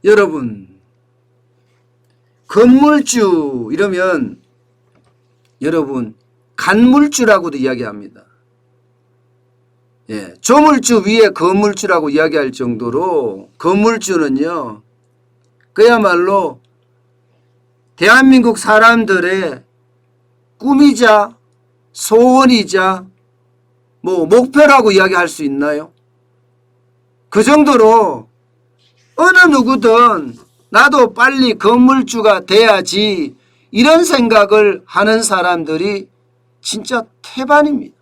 여러분, 건물주 이러면 여러분 간물주라고도 이야기합니다. 예, 조물주 위에 건물주라고 이야기할 정도로 건물주는요, 그야말로 대한민국 사람들의 꿈이자 소원이자 뭐 목표라고 이야기할 수 있나요? 그 정도로 어느 누구든 나도 빨리 건물주가 돼야지 이런 생각을 하는 사람들이 진짜 태반입니다.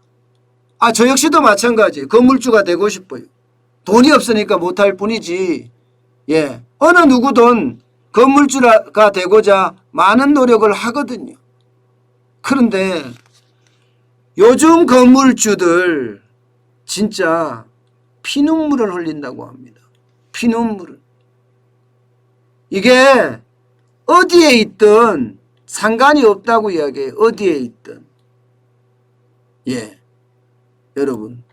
저 역시도 마찬가지. 건물주가 되고 싶어요. 돈이 없으니까 못할 뿐이지. 예, 어느 누구든 건물주가 되고자 많은 노력을 하거든요. 그런데 요즘 건물주들 진짜 피눈물을 흘린다고 합니다. 피눈물을. 이게 어디에 있든 상관이 없다고 이야기해요. 어디에 있든. 예, 여러분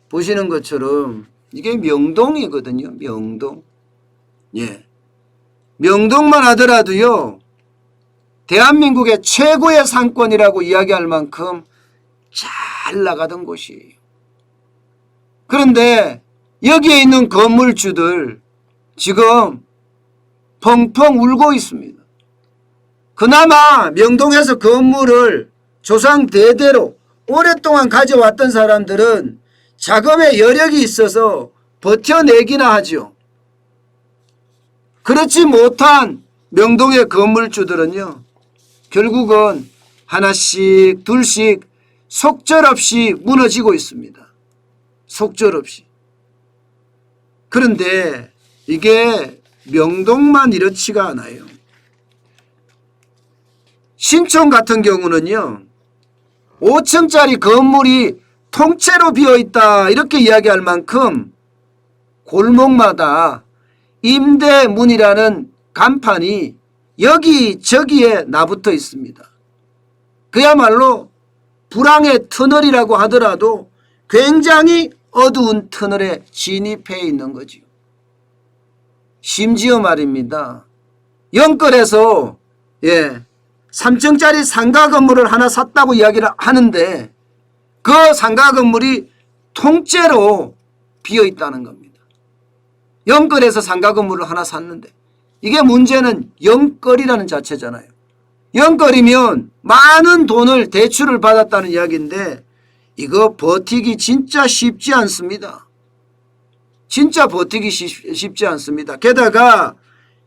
보시는 것처럼 이게 명동이거든요. 명동. 예, 명동만 하더라도요, 대한민국의 최고의 상권이라고 이야기할 만큼 잘 나가던 곳이에요. 그런데 여기에 있는 건물주들 지금 펑펑 울고 있습니다. 그나마 명동에서 건물을 조상 대대로 오랫동안 가져왔던 사람들은 자금의 여력이 있어서 버텨내기나 하죠. 그렇지 못한 명동의 건물주들은요, 결국은 하나씩 둘씩 속절없이 무너지고 있습니다. 속절없이. 그런데 이게 명동만 이렇지가 않아요. 신촌 같은 경우는요, 5층짜리 건물이 통째로 비어있다 이렇게 이야기할 만큼 골목마다 임대문이라는 간판이 여기저기에 나붙어 있습니다. 그야말로 불황의 터널이라고 하더라도 굉장히 어두운 터널에 진입해 있는 거죠. 심지어 말입니다, 영끌에서 3층짜리 상가 건물을 하나 샀다고 이야기를 하는데 그 상가 건물이 통째로 비어 있다는 겁니다. 영끌에서 상가 건물을 하나 샀는데, 이게 문제는 영끌이라는 자체잖아요. 영끌이면 많은 돈을 대출을 받았다는 이야기인데 이거 버티기 진짜 쉽지 않습니다. 진짜 버티기 쉽지 않습니다. 게다가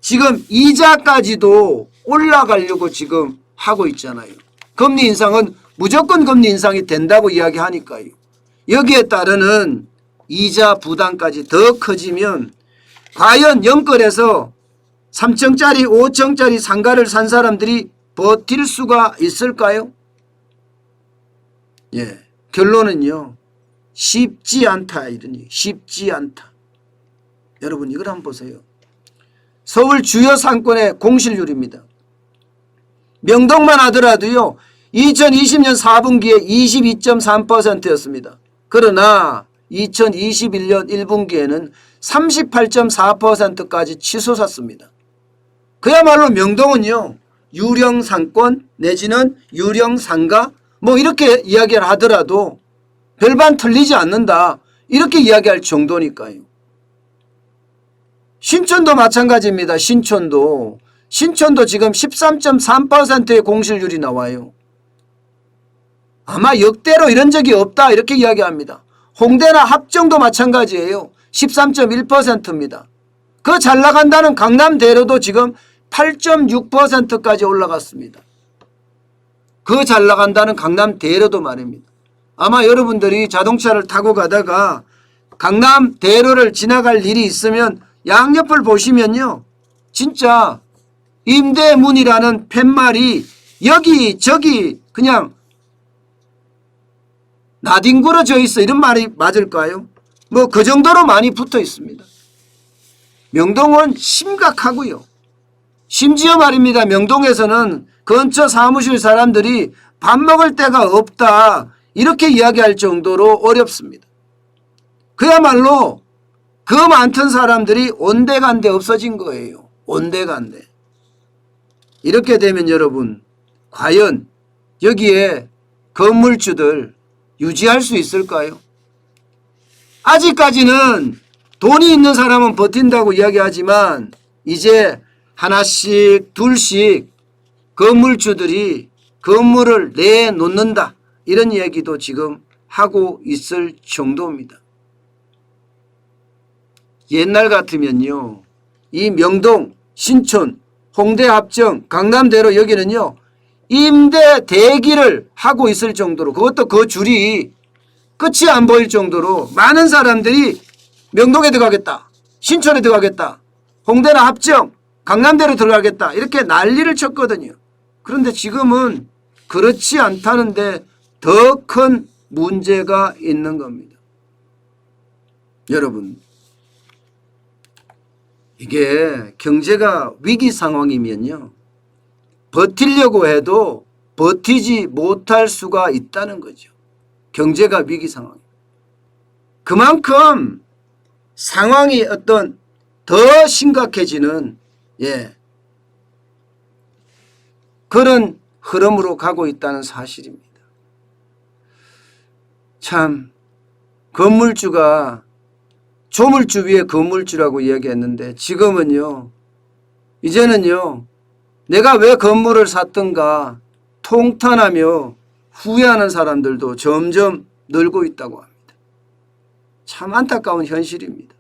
지금 이자까지도 올라가려고 지금 하고 있잖아요. 금리 인상은 무조건 금리 인상이 된다고 이야기하니까요. 여기에 따르는 이자 부담까지 더 커지면 과연 영끌에서 3층짜리 5층짜리 상가를 산 사람들이 버틸 수가 있을까요? 예, 결론은요, 쉽지 않다. 이러니 쉽지 않다. 여러분 이걸 한번 보세요. 서울 주요 상권의 공실률입니다. 명동만 하더라도요, 2020년 4분기에 22.3%였습니다. 그러나 2021년 1분기에는 38.4%까지 치솟았습니다. 그야말로 명동은요, 유령 상권 내지는 유령 상가 뭐 이렇게 이야기를 하더라도 별반 틀리지 않는다 이렇게 이야기할 정도니까요. 신촌도 마찬가지입니다. 신촌도 지금 13.3%의 공실률이 나와요. 아마 역대로 이런 적이 없다 이렇게 이야기합니다. 홍대나 합정도 마찬가지예요. 13.1%입니다. 그 잘 나간다는 강남대로도 지금 8.6%까지 올라갔습니다. 그 잘 나간다는 강남대로도 말입니다. 아마 여러분들이 자동차를 타고 가다가 강남대로를 지나갈 일이 있으면 양옆을 보시면요, 진짜 임대문이라는 팻말이 여기저기 그냥 나뒹굴어져 있어. 이런 말이 맞을까요? 뭐 그 정도로 많이 붙어 있습니다. 명동은 심각하고요. 심지어 말입니다, 명동에서는 근처 사무실 사람들이 밥 먹을 데가 없다 이렇게 이야기할 정도로 어렵습니다. 그야말로 그 많던 사람들이 온데간데 없어진 거예요. 온데간데. 이렇게 되면 여러분 과연 여기에 건물주들 유지할 수 있을까요? 아직까지는 돈이 있는 사람은 버틴다고 이야기하지만 이제 하나씩 둘씩 건물주들이 건물을 내놓는다 이런 얘기도 지금 하고 있을 정도입니다. 옛날 같으면요 이 명동, 신촌, 홍대 합정, 강남대로 여기는요 임대 대기를 하고 있을 정도로 그것도 그 줄이 끝이 안 보일 정도로 많은 사람들이 명동에 들어가겠다, 신촌에 들어가겠다, 홍대나 합정, 강남대로 들어가겠다 이렇게 난리를 쳤거든요. 그런데 지금은 그렇지 않다는데 더 큰 문제가 있는 겁니다. 여러분 이게 경제가 위기 상황이면요 버티려고 해도 버티지 못할 수가 있다는 거죠. 경제가 위기 상황. 그만큼 상황이 어떤 더 심각해지는 그런 흐름으로 가고 있다는 사실입니다. 참 건물주가 조물주 위에 건물주라고 이야기했는데 지금은요 이제는요 내가 왜 건물을 샀던가 통탄하며 후회하는 사람들도 점점 늘고 있다고 합니다. 참 안타까운 현실입니다.